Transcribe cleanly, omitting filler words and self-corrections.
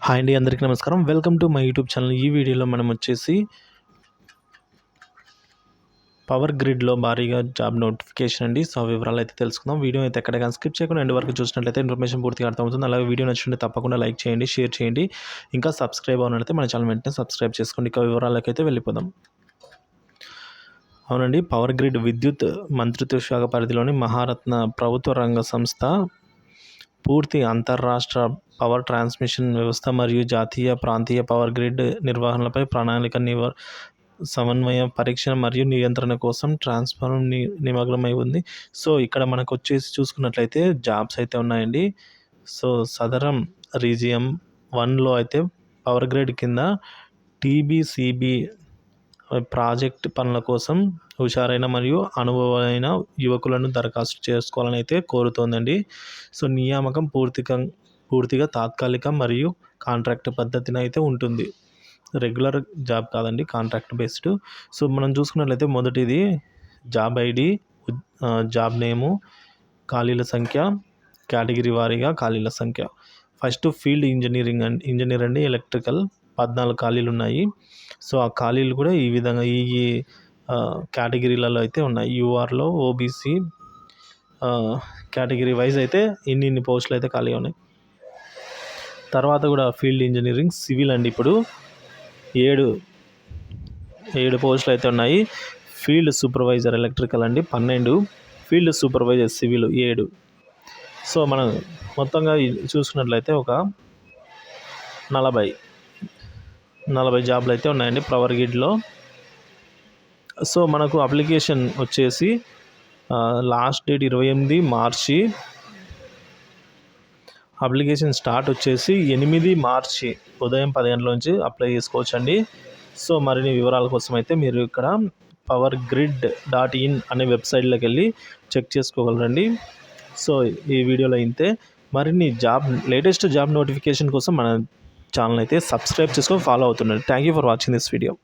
Hi అండి, అందరికీ నమస్కారం. Welcome to my YouTube channel. ఈ వీడియోలో మనం వచ్చేసి పవర్ గ్రిడ్లో భారీగా జాబ్ నోటిఫికేషన్ అండి. సో వివరాలు అయితే తెలుసుకుందాం. వీడియో అయితే ఎక్కడికైనా స్కిప్ చేయకుండా ఎండ్ వరకు చూసినట్లయితే ఇన్ఫర్మేషన్ పూర్తిగా అర్థమవుతుంది. అలాగే వీడియో నచ్చుంటే తప్పకుండా లైక్ చేయండి, షేర్ చేయండి. ఇంకా సబ్స్క్రైబ్ అవ్వనట్లయితే మన ఛానల్ వెంటనే సబ్స్క్రైబ్ చేసుకోండి. ఇక వివరాలకైతే వెళ్ళిపోదాం. అవునండి, పవర్ గ్రిడ్ విద్యుత్ మంత్రిత్వ శాఖ పరిధిలోని మహారత్న ప్రభుత్వ రంగ సంస్థ పూర్తి అంతర్రాష్ట్ర పవర్ ట్రాన్స్మిషన్ వ్యవస్థ మరియు జాతీయ ప్రాంతీయ పవర్ గ్రిడ్ నిర్వహణలపై ప్రణాళిక సమన్వయ పరీక్ష మరియు నియంత్రణ కోసం ట్రాన్స్ఫార్మర్ నిమగ్నమై ఉంది. సో ఇక్కడ మనకు వచ్చేసి చూసుకున్నట్లయితే జాబ్స్ అయితే ఉన్నాయండి. సో సదరం రీజియం 1లో అయితే పవర్ గ్రిడ్ కింద టీబీసీబీ ప్రాజెక్ట్ పనుల కోసం హుషారైన మరియు అనుభవమైన యువకులను దరఖాస్తు చేసుకోవాలని అయితే కోరుతోందండి. సో నియామకం పూర్తిగా తాత్కాలిక మరియు కాంట్రాక్ట్ పద్ధతిని అయితే ఉంటుంది. రెగ్యులర్ జాబ్ కాదండి, కాంట్రాక్ట్ బేస్డ్. సో మనం చూసుకున్నట్లయితే మొదటిది జాబ్ ఐడి, జాబ్ నేము, ఖాళీల సంఖ్య, కేటగిరీ వారీగా ఖాళీల సంఖ్య. ఫస్ట్ ఫీల్డ్ ఇంజనీర్ అండి, ఎలక్ట్రికల్ 14 ఖాళీలు ఉన్నాయి. సో ఆ ఖాళీలు కూడా ఈ విధంగా ఈ కేటగిరీలలో అయితే ఉన్నాయి. యూఆర్లో ఓబీసీ కేటగిరీ వైజ్ అయితే ఇన్ని పోస్టులు అయితే ఖాళీగా ఉన్నాయి. తర్వాత కూడా ఫీల్డ్ ఇంజనీరింగ్ సివిల్ అండి, ఇప్పుడు 7 పోస్టులు అయితే ఉన్నాయి. ఫీల్డ్ సూపర్వైజర్ ఎలక్ట్రికల్ అండి 12, ఫీల్డ్ సూపర్వైజర్ సివిల్ 7. సో మనం మొత్తంగా చూసుకున్నట్లయితే ఒక 40 జాబ్లు అయితే ఉన్నాయండి పవర్ గ్రిడ్లో. సో మనకు అప్లికేషన్ వచ్చేసి లాస్ట్ డేట్ 28 మార్చి, అప్లికేషన్ స్టార్ట్ వచ్చేసి 8 మార్చి ఉదయం 10 గంటల నుంచి అప్లై చేసుకోవచ్చండి. సో మరిన్ని వివరాల కోసం అయితే మీరు ఇక్కడ powergrid.in అనే వెబ్సైట్లోకి వెళ్ళి చెక్ చేసుకోగలరండి. సో ఈ వీడియోలో ఇంతే. మరిన్ని లేటెస్ట్ జాబ్ నోటిఫికేషన్ కోసం మన ఛానల్ అయితే సబ్స్క్రైబ్ చేసుకొని ఫాలో అవుతుండండి. Thank you for watching this video.